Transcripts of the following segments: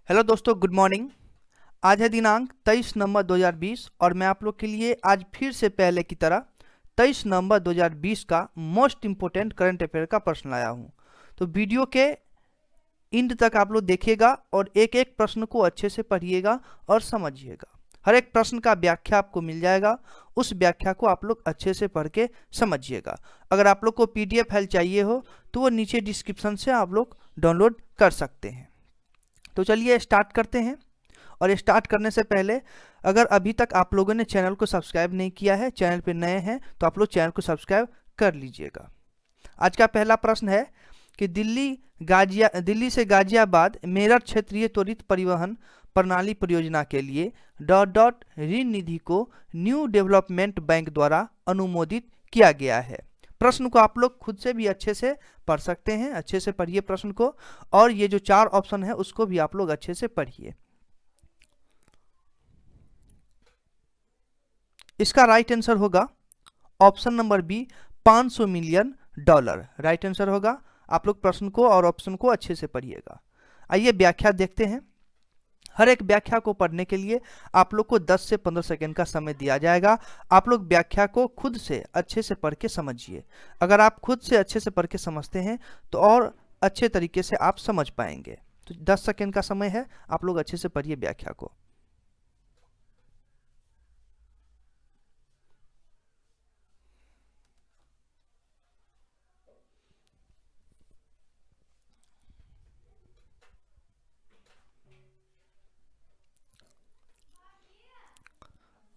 Hello दोस्तों, good morning. आज है दिनांक 23 नवंबर 2020 और मैं आप लोग के लिए आज फिर से पहले की तरह 23 नवंबर 2020 का मोस्ट इम्पोर्टेंट करंट अफेयर का प्रश्न लाया हूं। तो वीडियो के इंड तक आप लोग देखिएगा और एक एक प्रश्न को अच्छे से पढ़िएगा और समझिएगा। हर एक प्रश्न का व्याख्या आपको मिल जाएगा, उस व्याख्या को आप लोग अच्छे से पढ़ के समझिएगा। अगर आप लोग को PDF फाइल चाहिए हो तो वो नीचे डिस्क्रिप्शन से आप लोग डाउनलोड कर सकते हैं। तो चलिए स्टार्ट करते हैं। और स्टार्ट करने से पहले अगर अभी तक आप लोगों ने चैनल को सब्सक्राइब नहीं किया है, चैनल पे नए हैं, तो आप लोग चैनल को सब्सक्राइब कर लीजिएगा। आज का पहला प्रश्न है कि दिल्ली से गाजियाबाद मेरठ क्षेत्रीय त्वरित परिवहन प्रणाली परियोजना के लिए ऋण निधि को न्यू डेवलपमेंट बैंक द्वारा अनुमोदित किया गया है। प्रश्न को आप लोग खुद से भी अच्छे से पढ़ सकते हैं, अच्छे से पढ़िए प्रश्न को, और ये जो 4 ऑप्शन है उसको भी आप लोग अच्छे से पढ़िए। इसका राइट आंसर होगा option number B, $500 million. Right answer होगा। आप लोग प्रश्न को और ऑप्शन को अच्छे से पढ़िएगा। आइए व्याख्या देखते हैं। हर एक व्याख्या को पढ़ने के लिए आप लोग को 10 से 15 सेकंड का समय दिया जाएगा। आप लोग व्याख्या को खुद से अच्छे से पढ़ के समझिए। अगर आप खुद से अच्छे से पढ़ के समझते हैं तो और अच्छे तरीके से आप समझ पाएंगे। तो 10 सेकंड का समय है, आप लोग अच्छे से पढ़िए व्याख्या को।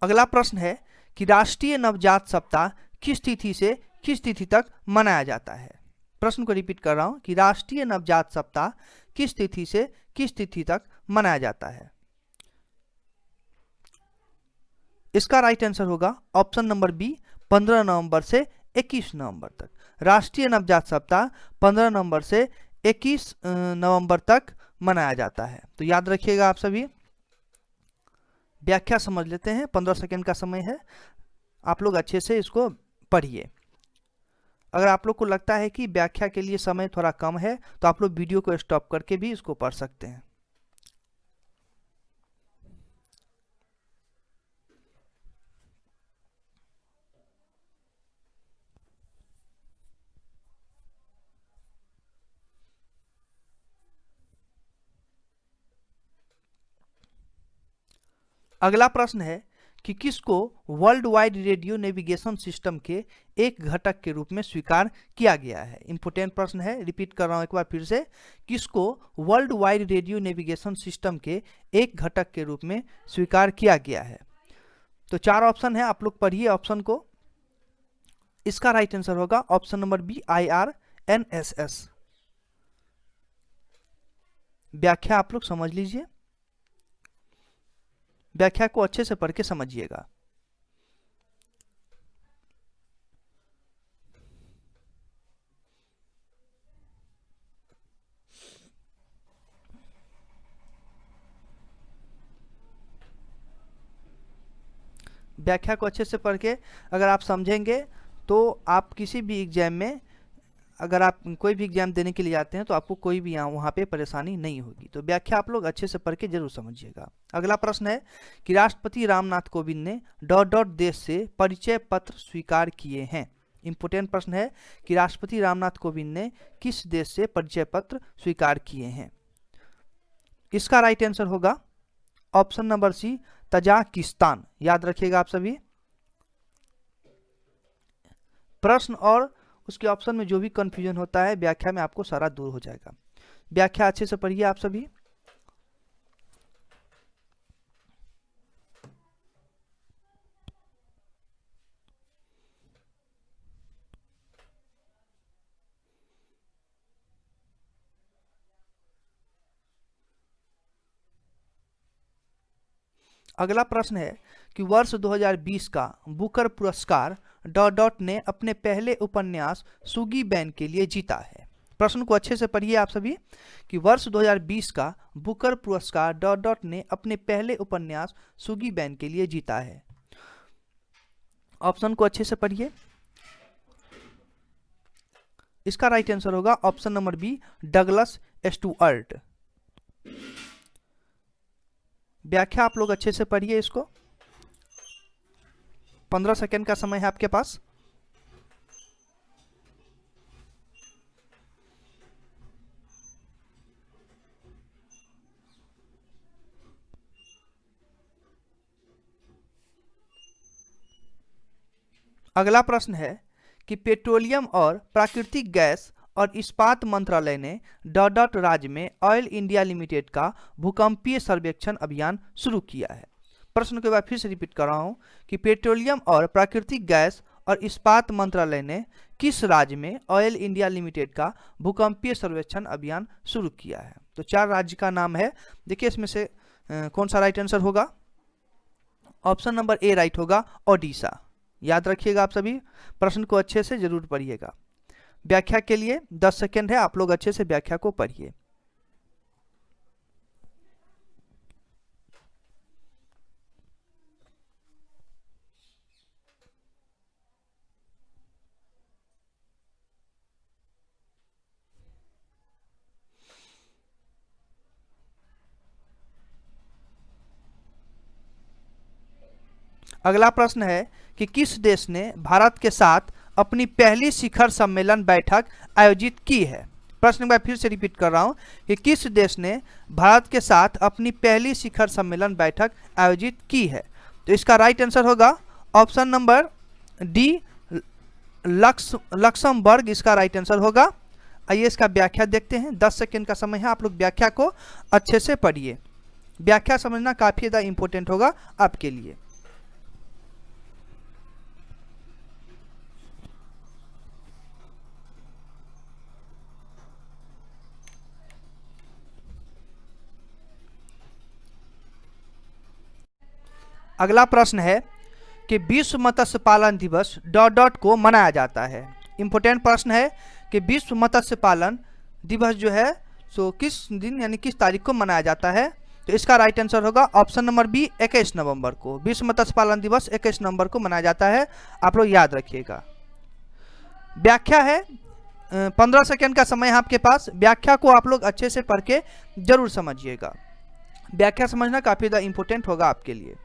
अगला प्रश्न है कि राष्ट्रीय नवजात सप्ताह किस तिथि से किस तिथि तक मनाया जाता है। प्रश्न को रिपीट कर रहा हूं कि राष्ट्रीय नवजात सप्ताह किस तिथि से किस तिथि तक मनाया जाता है। इसका राइट आंसर होगा ऑप्शन नंबर बी, 15 नवंबर से 21 नवंबर तक। राष्ट्रीय नवजात सप्ताह 15 नवंबर से 21 नवंबर तक मनाया जाता है। तो याद रखिएगा आप सभी। व्याख्या समझ लेते हैं, 15 सेकंड का समय है, आप लोग अच्छे से इसको पढ़िए। अगर आप लोग को लगता है कि व्याख्या के लिए समय थोड़ा कम है तो आप लोग वीडियो को स्टॉप करके भी इसको पढ़ सकते हैं। अगला प्रश्न है कि किसको world wide radio navigation system के एक घटक के रूप में स्वीकार किया गया है। इंपोर्टेंट प्रश्न है, रिपीट कर रहा हूं एक बार फिर से। किसको world wide radio navigation system के एक घटक के रूप में स्वीकार किया गया है। तो 4 ऑप्शन है, आप लोग पढ़िए ऑप्शन को। इसका राइट आंसर होगा ऑप्शन नंबर बी, IRNSS। व्याख्या आप लोग समझ लीजिए, व्याख्या को अच्छे से पढ़ के समझिएगा। व्याख्या को अच्छे से पढ़ के अगर आप समझेंगे तो आप किसी भी एग्जाम में, अगर आप कोई भी एग्जाम देने के लिए आते हैं तो आपको कोई भी वहाँ पे परेशानी नहीं होगी। तो व्याख्या आप लोग अच्छे से पढ़ के जरूर समझिएगा। अगला प्रश्न है कि राष्ट्रपति रामनाथ कोविंद ने ... देश से परिचय पत्र स्वीकार किए हैं। इंपोर्टेंट प्रश्न है कि राष्ट्रपति रामनाथ कोविंद ने किस देश से परिचय पत्र स्वीकार किए हैं। इसका राइट आंसर होगा ऑप्शन नंबर सी, तजाकिस्तान। याद रखिएगा आप सभी। प्रश्न और उसके ऑप्शन में जो भी कंफ्यूजन होता है व्याख्या में आपको सारा दूर हो जाएगा। व्याख्या अच्छे से पढ़िए आप सभी। अगला प्रश्न है कि वर्ष 2020 का बुकर पुरस्कार ... ने अपने पहले उपन्यास सुगी बैन के लिए जीता है। प्रश्न को अच्छे से पढ़िए आप सभी कि वर्ष 2020 का बुकर पुरस्कार ... ने अपने पहले उपन्यास सुगी बैन के लिए जीता है। ऑप्शन को अच्छे से पढ़िए। इसका राइट आंसर होगा option number B, Douglas Stuart. व्याख्या आप लोग अच्छे से पढ़िए इसको। 15 सेकेंड का समय है आपके पास। अगला प्रश्न है कि पेट्रोलियम और प्राकृतिक गैस और इस्पात मंत्रालय ने डॉट राज्य में ऑयल इंडिया लिमिटेड का भूकंपीय सर्वेक्षण अभियान शुरू किया है। प्रश्न के बाद फिर से रिपीट कर रहा हूं कि पेट्रोलियम और प्राकृतिक गैस और इस्पात मंत्रालय ने किस राज्य में ऑयल इंडिया लिमिटेड का भूकंपीय सर्वेक्षण अभियान शुरू किया है। तो 4 राज्य का नाम है। देखिए इसमें से कौन सा राइट आंसर होगा। ऑप्शन नंबर ए राइट होगा, ओडिशा। याद रखिएगा आप सभी, प्रश्न को अच्छे से जरूर पढ़िएगा। व्याख्या के लिए 10 सेकेंड है, आप लोग अच्छे से व्याख्या को पढ़िए। अगला प्रश्न है कि किस देश ने भारत के साथ अपनी पहली शिखर सम्मेलन बैठक आयोजित की है। प्रश्न मैं फिर से रिपीट कर रहा हूं कि किस देश ने भारत के साथ अपनी पहली शिखर सम्मेलन बैठक आयोजित की है। तो इसका राइट आंसर होगा ऑप्शन नंबर डी, लक्समबर्ग इसका राइट आंसर होगा। आइए इसका व्याख्या देखते हैं। 10 सेकेंड का समय है, आप लोग व्याख्या को अच्छे से पढ़िए। व्याख्या समझना काफी ज़्यादा इंपॉर्टेंट होगा आपके लिए। अगला प्रश्न है कि विश्व मत्स्य पालन दिवस डॉट को मनाया जाता है। इंपॉर्टेंट प्रश्न है कि विश्व मत्स्य पालन दिवस जो है सो किस दिन यानी किस तारीख को मनाया जाता है। तो इसका राइट आंसर होगा ऑप्शन नंबर बी, 21 नवंबर को। विश्व मत्स्य पालन दिवस 21 नवंबर को मनाया जाता है, आप लोग याद रखिएगा। व्याख्या है 15 सेकेंड का समय है आपके पास। व्याख्या को आप लोग अच्छे से पढ़ के जरूर समझिएगा। व्याख्या समझना काफी ज़्यादा इंपॉर्टेंट होगा आपके लिए।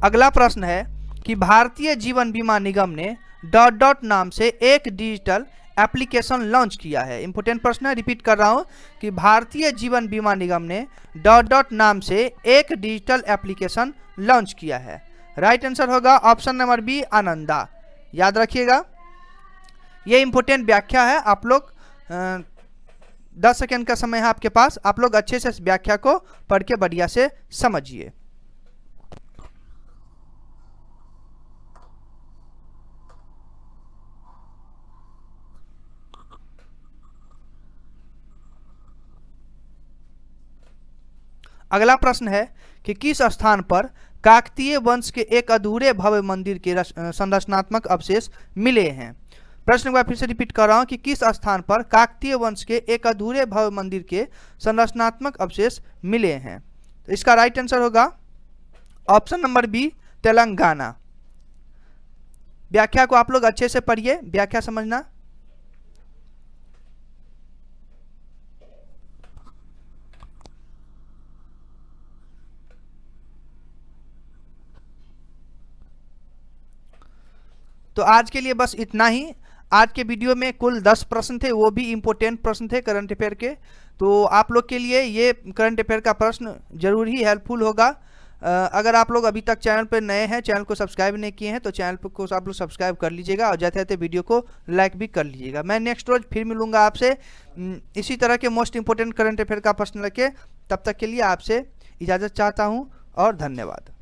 अगला प्रश्न है कि भारतीय जीवन बीमा निगम ने डॉट नाम से एक डिजिटल एप्लीकेशन लॉन्च किया है। इंपॉर्टेंट प्रश्न है, रिपीट कर रहा हूं कि भारतीय जीवन बीमा निगम ने डॉट नाम से एक डिजिटल एप्लीकेशन लॉन्च किया है। राइट आंसर होगा ऑप्शन नंबर बी, आनंदा। याद रखिएगा, ये इंपॉर्टेंट व्याख्या है। आप लोग 10 सेकेंड का समय है आपके पास, आप लोग अच्छे से इस व्याख्या को पढ़ के बढ़िया से समझिए। अगला प्रश्न है कि किस स्थान पर काकतीय वंश के एक अधूरे भव्य मंदिर के संरचनात्मक अवशेष मिले हैं। प्रश्न को फिर से रिपीट कर रहा हूं कि किस स्थान पर काकतीय वंश के एक अधूरे भव्य मंदिर के संरचनात्मक अवशेष मिले हैं। तो इसका राइट आंसर होगा ऑप्शन नंबर बी, तेलंगाना। व्याख्या को आप लोग अच्छे से पढ़िए, व्याख्या समझना। तो आज के लिए बस इतना ही। आज के वीडियो में कुल 10 प्रश्न थे, वो भी इम्पोर्टेंट प्रश्न थे करंट अफेयर के। तो आप लोग के लिए ये करंट अफेयर का प्रश्न जरूर ही हेल्पफुल होगा। अगर आप लोग अभी तक चैनल पर नए हैं, चैनल को सब्सक्राइब नहीं किए हैं, तो चैनल को आप लोग सब्सक्राइब कर लीजिएगा और जाते जाते वीडियो को लाइक भी कर लीजिएगा। मैं नेक्स्ट रोज फिर मिलूंगा आपसे इसी तरह के मोस्ट इंपोर्टेंट करंट अफेयर का प्रश्न लेके। तब तक के लिए आपसे इजाज़त चाहता हूँ और धन्यवाद।